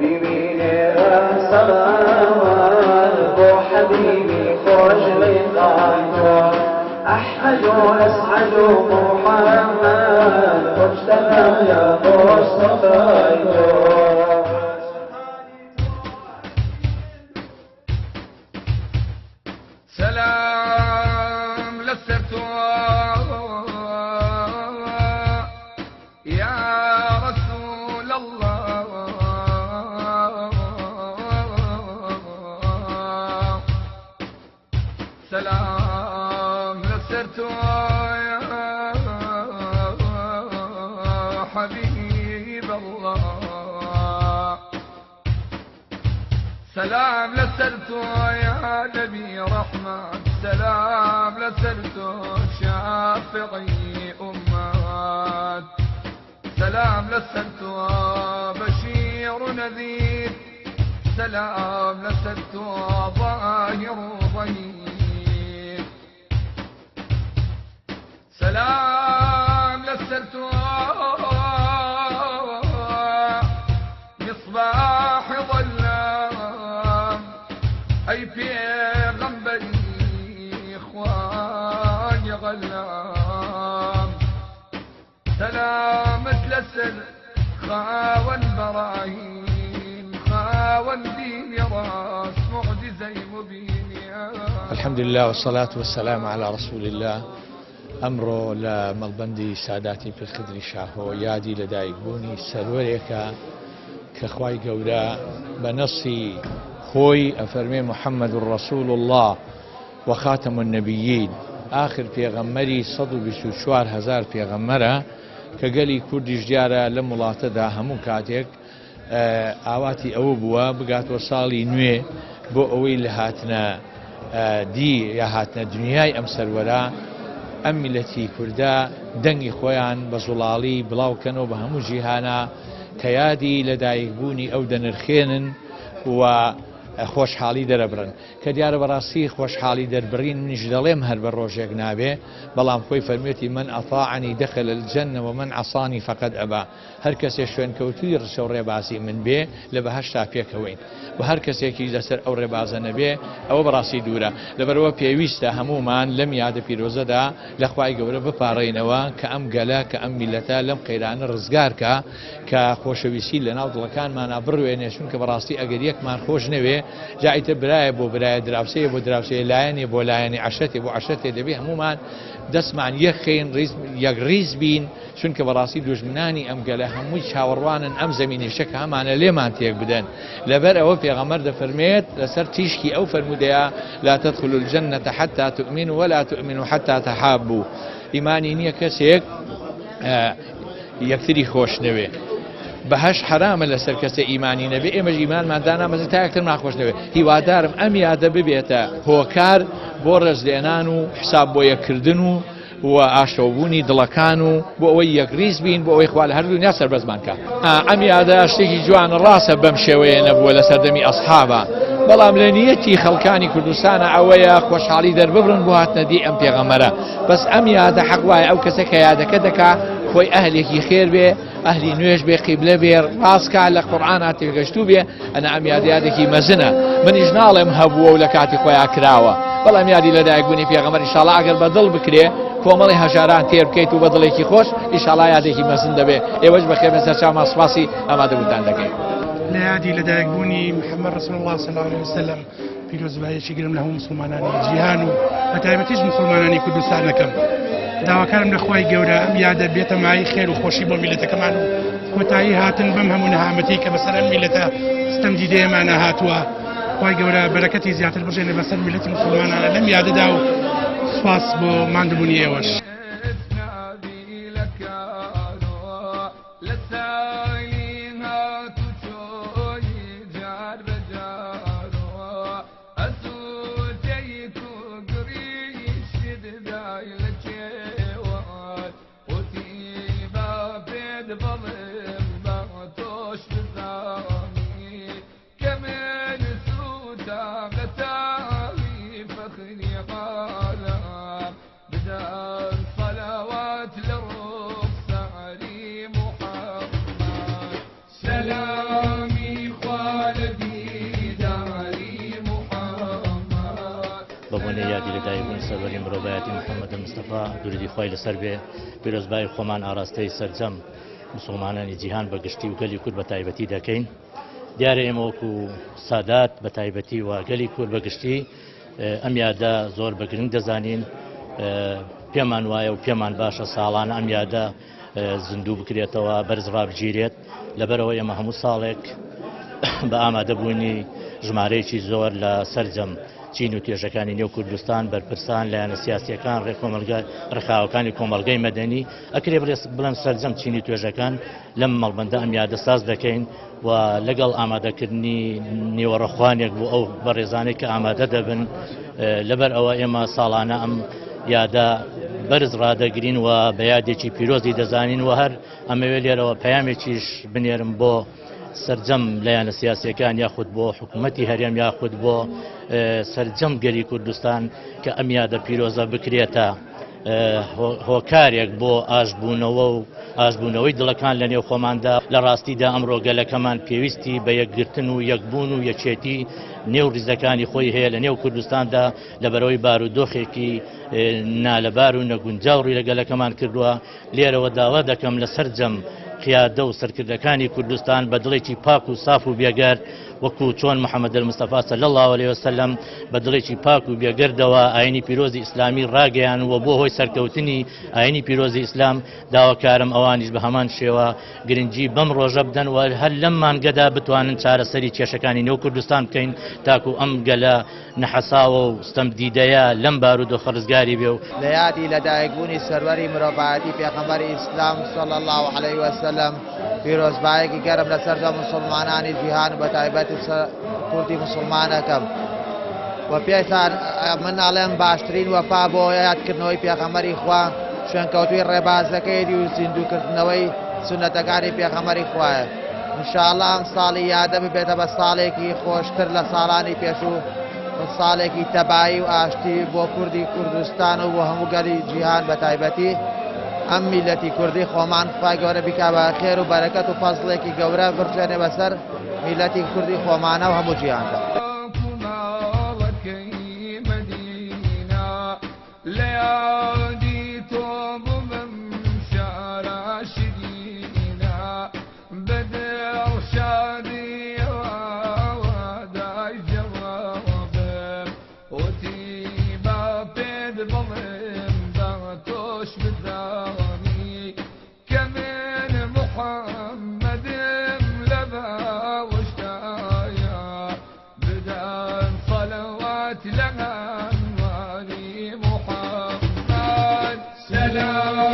ببيني السلام بو حبيبي خوش لقاكو أحمد وأسعد محمد مجتمع يا مصطفى سلام للسرت يا رسول الله سلام للسرت يا حبيب الله سلام لسرت يا نبي رحمة سلام لسرت شافعي أمات سلام لسرت بشير نذير سلام لسرت ظاهر ضهير سلام لسرت مصباح ظلام أي بيغمبري إخواني غلام سلامة لسر خاون براهين خاون دين راس معجزي مبين. الحمد لله والصلاة والسلام على رسول الله. أمره لمەڵبەندی ساداتی پرخدری شاهۆ یادی لەدایکبوونی سەرۆرێکە کە خوای گەورە بە نەسی خۆی ئەفەرمێ محەممەد ڕەسوول الله وخاتم النبیین آخر پێغەممەری 124,000 پێغەممەرە کە گەلی کوردیش دیارە لە وڵاتەدا هەموو کاتێک ئاواتی ئەوە بووە بگاتوە ساڵی نوێ بۆ ئەوەی لە هاتنە دی یا هاتنە دنیای ئەم سەروەرە ئەم میلەتی کوردە دەنگی خۆیان بە زوڵاڵی بڵاوکەنەوە بە هەموو جیهانە کە یادی لەدایکبوونی ئەو دەنرخێنن و خۆشحاڵی دەرەبرن کە دیارە بەڕاستی خۆشحاڵی دەربڕین منیش دەڵێم هەر بە ڕۆژێک نابێ بەڵام خۆی فەرمێتی من ئەطاعنی دەخل الجەنە و من عەسانی فەقەد ئەبا هەر کەسێ شوێنکەوتووی ڕچە و ڕێبازی من بێ لە بەهەشتا پێکەوەین و هەر کەسێکی لەسەر ئەو ڕێبازە نەبێ ئەوە بەڕاستی دوورە لەبەرەوە پێویستە هەمومان لەم یادە پیرۆزەدا لە خوای گەورە بپارڕینەوە کە ئەم گەلە کە ئەم میلەتە لەم قەیرانە ڕزگارکە کە خۆشەویستی لە ناو دڵەکانمانە بڕوێنێ چونکە بەڕاستی ئەگەر یەکمان خۆش نەوێ جایتە برایە بۆ برایە دراوسەیە بۆ دراوسەیە لایەنێ بۆ لایەنی عەشەتێ بۆ عەشەتێ دەبێ هەمومان دەستمان یەخێن یەک ڕیز بین چونکە بەڕاستی دوژمنانی ئەم گەلە هەمووی چاوەڕوانن ئەم زەمینیشەکە هەمانە لێمان تێک بدەن لەبەر ئەوە پێغەمبەر دەفەرمێت لەسەر تیشکی ئەو فەرمودەیە لا تدخلوا الجنة حتى تؤمنوا ولا تؤمنوا حتى تحابوا ئیمانی نییە کەسێک یەکتری خۆش نەوێ بەهەش حرامە لەسەر کەسە ئیمانی نەبێ ئێمەش ئیمانمان دانامەزە تا یەکتر ناخۆش نەوێ هیوادارم ئەم یادە ببێتە هۆکار بۆ ڕێزلێنان و حساب بۆ یەککردن و ئاشۆبوونی دڵەکان و بۆ ئەوەی یەکریز بین بۆ ئەوەی خوا لە هەردوونیا سەربەزمان کات ئەم یادە شتێکی جوان ڕاستە بەم شێوەیە نەبووە لە سەردەمی ئەسحابە بەڵام لە نیەتی خەڵکانی کوردستانە ئەوەیە خۆشحاڵی دەرببرن بۆ هاتنە دی ئەم پێغەمبەرە بەس ئەم یادە حەق وایە ئەو کەسە کە یادەکە دەکا خۆی ئەهلێکی خێر بێ ئەهلی نوێژ بێ قیبلە بێ ڕاستکە لە قورئانە تێگەشتوو بێ ئەنە ئەم یادێکی مەزنە منیش ناڵێم هەبووە و لە کاتی خۆیان کراوە بەڵام یادی لەدایکبوونی پێغەمبەر ئینشاڵڵا ئەگەر بەدڵ بکرێ کۆمەڵی هەژاران تێر بکەیت و بەدڵێکی خۆش ئینشاڵڵا یادێکی مەزن دەبێ ئێوەش بەخێر بە سەرچاومان سوپاسی ئامادەبوونتان دەکەین لە یادی لەدایکبوونی محەممەد ڕەسوول الله صلی الله علیه وسلم پیرۆزبایەکی گرم لە هەموو مسلمانانی جیهان و بە تایبەتیش مسلمانانی کوردستانەکەم داواکارم لە خوای گەورە ئەم یادە بێتە مای خێر و خۆشی بۆ میلەتەکەمان و کۆتایی هاتن بەم هەموو نەهامەتی کە بەسەر ئەم میلەتە ستەمدیدەیەمانە هاتووە خوای گەورە بەرەکەتی زیاتر بژێنێ بەسەر میلەتی مسلمانانە لەم یادەدا و سوپاس بۆ ماندبوونی ئێوەش فخري قال بدأت بەبوونی یادی لەدایکبوونی سەروەری مرۆڤایەتی محەممەد مستەفا دووری خۆی لەسەر بێ پیرۆزبای خۆمان ئاراستەی سەرجەم مسلمانانی جیهان بەگشتی و گەلی کورد بە تایبەتی دەکەین. دیارە ئێمە وەکو سادات بە تایبەتی و گەلی کورد بەگشتی ئەم یادە زۆر بەگرنگ دەزانین. پێمان وایە و پێمان باشە ساڵانە ئەم یادە زیندوو بکرێتەوە بەرزڕا بگیرێت لەبەرەوە ئێمە هەموو ساڵێک بە ئامادەبوونی ژمارەیەکی زۆر لە سەرجەم چین و توێژەکانی نێو کوردستان بەرپرسان لایەنە سیاسیەکان ڕێکخراوەکانی کۆمەڵگەی مەدەنی ئەکرێ بڵێن سەرجەم چینی توێژەکان لەم مەڵبەندە ئەم یادە ساز دەکەین و لەگەڵ ئامادەکردنی نێوەڕەخوانێک بوو ئەو بەڕێزانێک کە ئامادە دەبن لەبەر ئەوە ئێمە ساڵانە ئەم یادە بەرز ڕادەگرین و بە یادێکی پیرۆزی دەزانین و هەر ئەمەوێ لێرەوە پەیامێکیش بنێرم بۆ سەرجەم لایەنە سیاسیەکان یاخود بۆ حکوومەتی هەرێم یاخود بۆ سەرجەم گەلی کوردستان کە ئەم یادە پیرۆزە بکرێتە هۆکارێک بۆ ئاشبوونەوە و ئاشبوونەوەی دڵەکان لە نێو خۆماندا. لە ڕاستیدا ئەمڕۆ گەلەکەمان پێویستی بە یەکگرتن و یەکبوون و یەکێتی نێو ڕیزەکانی خۆی هەیە لە نێو کوردستاندا لەبەرەوەی بارودۆخێکی نالەبار و نەگونجاوڕی لە گەلەکەمان کردووە. لێرەوە داوا دەکەم لە سەرجەم قیادە و سەرکردەکانی کوردستان بە دڵێکی پاک و ساف و بێگەرد وەکو چۆن محەممەد المستەفا صلی الله علیه وسلم بە دڵێکی پاک و بێگەردەوە ئاینی پیرۆزی ئیسلامی ڕاگەیان و بۆ هۆی سەرکەوتنی ئاینی پیرۆزی ئیسلام داواکارم ئەوانیش بە هەمان شێوە گرنگی بەم ڕۆژە بدەن و هەر لەم مانگەدا بتوانن چارەسەری کێشەکانی نێو کوردستان بکەین تاکو ئەم گەلە نەحەساوە و ستەمدیدەیە لەم بارودۆخە ڕزگاری بێ و لە یادی لەدایکبوونی سەروەری مرۆڤایەتی پێغەمبەری ئیسلام صلی الله علیه وسلم پیرۆزبایەکی گەرم لە سەرجەم مسلمانانی جیهان و بە تایبەتی کوردی مسلمانەکەم و پێتان من ئەڵێم باشترین وەفا بۆ یادکردنەوەی پێغەمبەری خوا شوێنکەوتووی ڕێبازەکەیەتی و زیندووکردنەوەی سونەتەکانی پێغەمبەری خوایە. ئینشاءڵڵا ئەم ساڵی یادە ببێتە بە ساڵێکی خۆشتر لە ساڵانی پێشوو، ساڵێکی تەبایی و ئاشتی بۆ کوردی کوردستان و بۆ هەموو گەلی جیهان بە تایبەتی ئەم میلەتی کوردی خۆمان خوای گەورە بیکا بە خێر و بەرەکەت و فەزڵێکی گەورە بڕژێنێ بەسەر میلەتی کوردی خۆمانە و هەموو جیهاندا. سلام